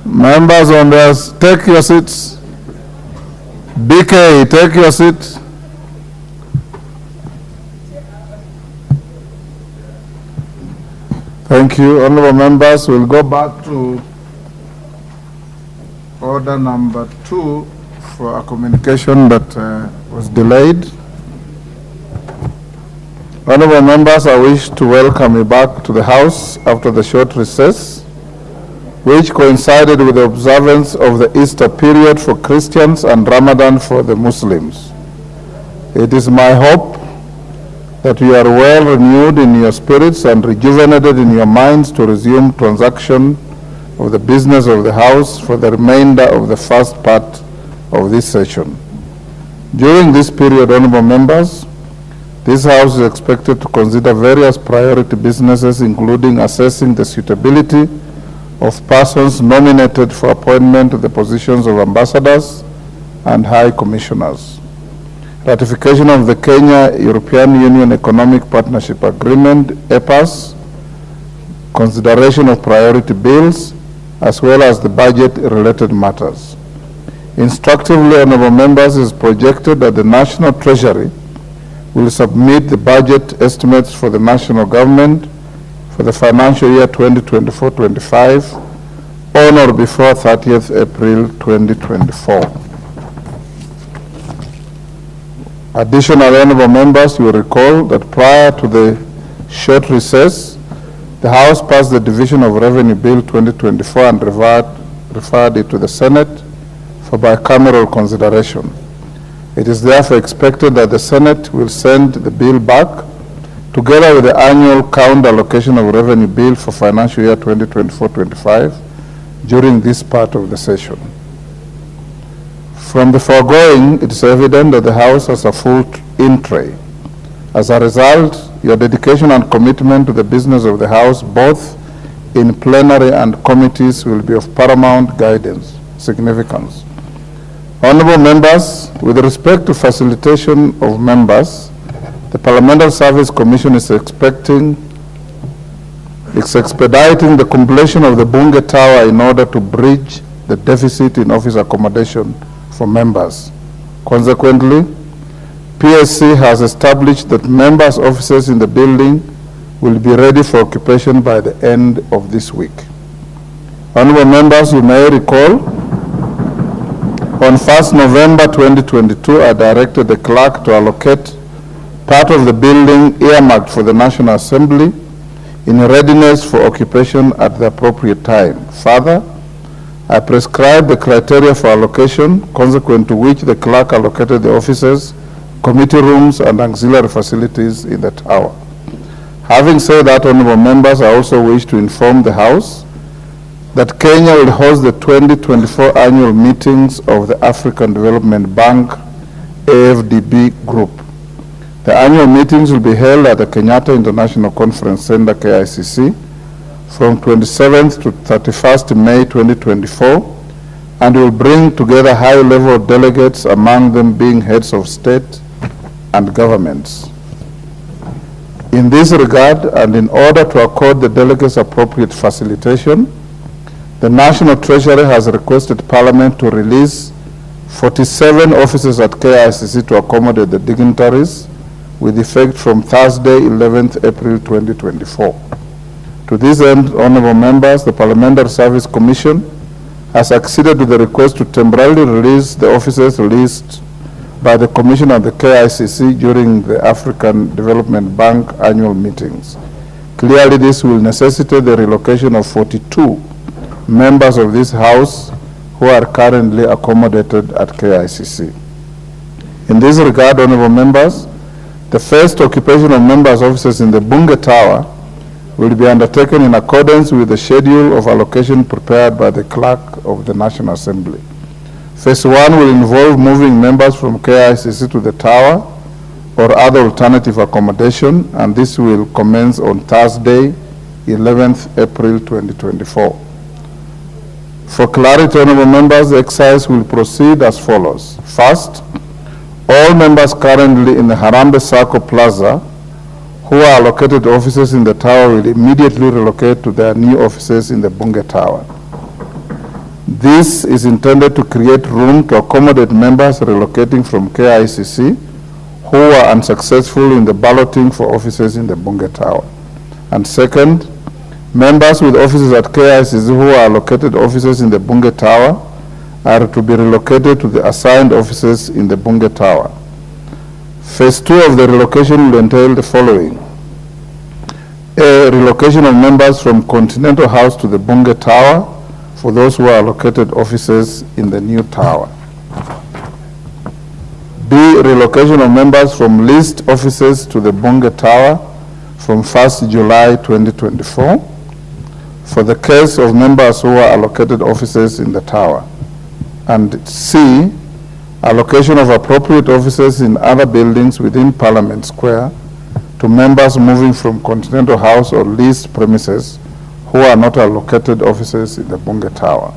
Members on this, take your seats. BK, take your seat. Thank you. Honorable members, we'll go back to order number 2 for a communication that was delayed. Honorable members, I wish to welcome you back to the House after the short recess, which coincided with the observance of the Easter period for Christians and Ramadan for the Muslims. It is my hope that you are well renewed in your spirits and rejuvenated in your minds to resume transaction of the business of the House for the remainder of the first part of this session. During this period, honorable members, this House is expected to consider various priority businesses, including assessing the suitability of persons nominated for appointment to the positions of ambassadors and high commissioners, ratification of the Kenya-European Union Economic Partnership Agreement, EPAS, consideration of priority bills, as well as the budget-related matters. Instructively, honorable members, it is projected that the National Treasury will submit the budget estimates for the national government for the financial year 2024-25 on or before 30th April 2024. Additionally, honorable members, you will recall that prior to the short recess, the House passed the Division of Revenue Bill 2024 and referred it to the Senate for bicameral consideration. It is therefore expected that the Senate will send the bill back together with the annual count allocation of revenue bill for financial year 2024-25 during this part of the session. From the foregoing, it is evident that the House has a full in-tray. As a result, your dedication and commitment to the business of the House, both in plenary and committees, will be of paramount significance. Honorable members, with respect to facilitation of members, the Parliamentary Service Commission is expediting the completion of the BUNGE Tower in order to bridge the deficit in office accommodation for members. Consequently, PSC has established that members' offices in the building will be ready for occupation by the end of this week. Honorable members, you may recall, on 1st November 2022, I directed the clerk to allocate part of the building earmarked for the National Assembly in readiness for occupation at the appropriate time. Further, I prescribed the criteria for allocation, consequent to which the clerk allocated the offices, committee rooms, and auxiliary facilities in the tower. Having said that, honorable members, I also wish to inform the House that Kenya will host the 2024 annual meetings of the African Development Bank AFDB Group. The annual meetings will be held at the Kenyatta International Conference Center, KICC, from 27th to 31st May 2024, and will bring together high-level delegates, among them being heads of state and governments. In this regard, and in order to accord the delegates appropriate facilitation, the National Treasury has requested Parliament to release 47 offices at KICC to accommodate the dignitaries, with effect from Thursday, 11th April 2024. To this end, honorable members, the Parliamentary Service Commission has acceded to the request to temporarily release the offices leased by the Commission and the KICC during the African Development Bank annual meetings. Clearly, this will necessitate the relocation of 42 members of this House who are currently accommodated at KICC. In this regard, honorable members, the first occupation of members' offices in the BUNGE Tower will be undertaken in accordance with the schedule of allocation prepared by the Clerk of the National Assembly. Phase 1 will involve moving members from KICC to the Tower or other alternative accommodation, and this will commence on Thursday, 11th April 2024. For clarity, honorable members, the exercise will proceed as follows. First, all members currently in the Harambee Circle Plaza who are allocated offices in the tower will immediately relocate to their new offices in the BUNGE Tower. This is intended to create room to accommodate members relocating from KICC who were unsuccessful in the balloting for offices in the Bunge Tower. And second, members with offices at KICC who are allocated offices in the Bunge Tower are to be relocated to the assigned offices in the Bunge Tower. Phase 2 of the relocation will entail the following: A, relocation of members from Continental House to the Bunge Tower for those who are allocated offices in the new tower. B, relocation of members from leased offices to the Bunge Tower from 1st July 2024 for the case of members who are allocated offices in the tower. And C, allocation of appropriate offices in other buildings within Parliament Square to members moving from Continental House or leased premises who are not allocated offices in the Bunge Tower.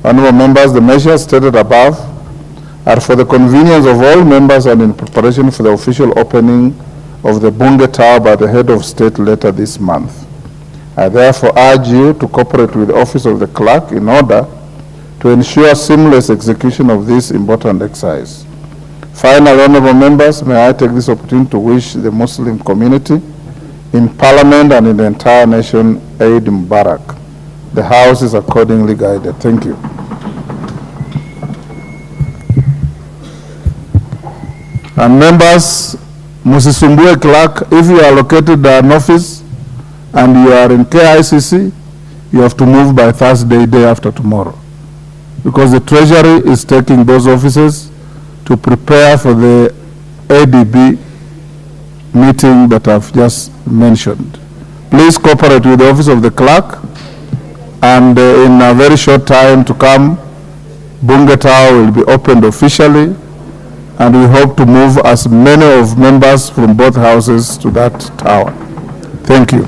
Honorable members, the measures stated above are for the convenience of all members and in preparation for the official opening of the Bunge Tower by the head of state later this month. I therefore urge you to cooperate with the Office of the Clerk in order to ensure seamless execution of this important exercise. Finally, honorable members, may I take this opportunity to wish the Muslim community in Parliament and in the entire nation Eid Mubarak. The House is accordingly guided. Thank you. And members, Musisumbue Clerk, if you are located at an office and you are in KICC, you have to move by Thursday, day after tomorrow, because the Treasury is taking those offices to prepare for the ADB meeting that I've just mentioned. Please cooperate with the Office of the Clerk, and in a very short time to come, Bunge Tower will be opened officially, and we hope to move as many of members from both houses to that tower. Thank you.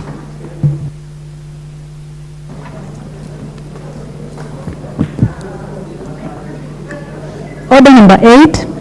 Order number 8.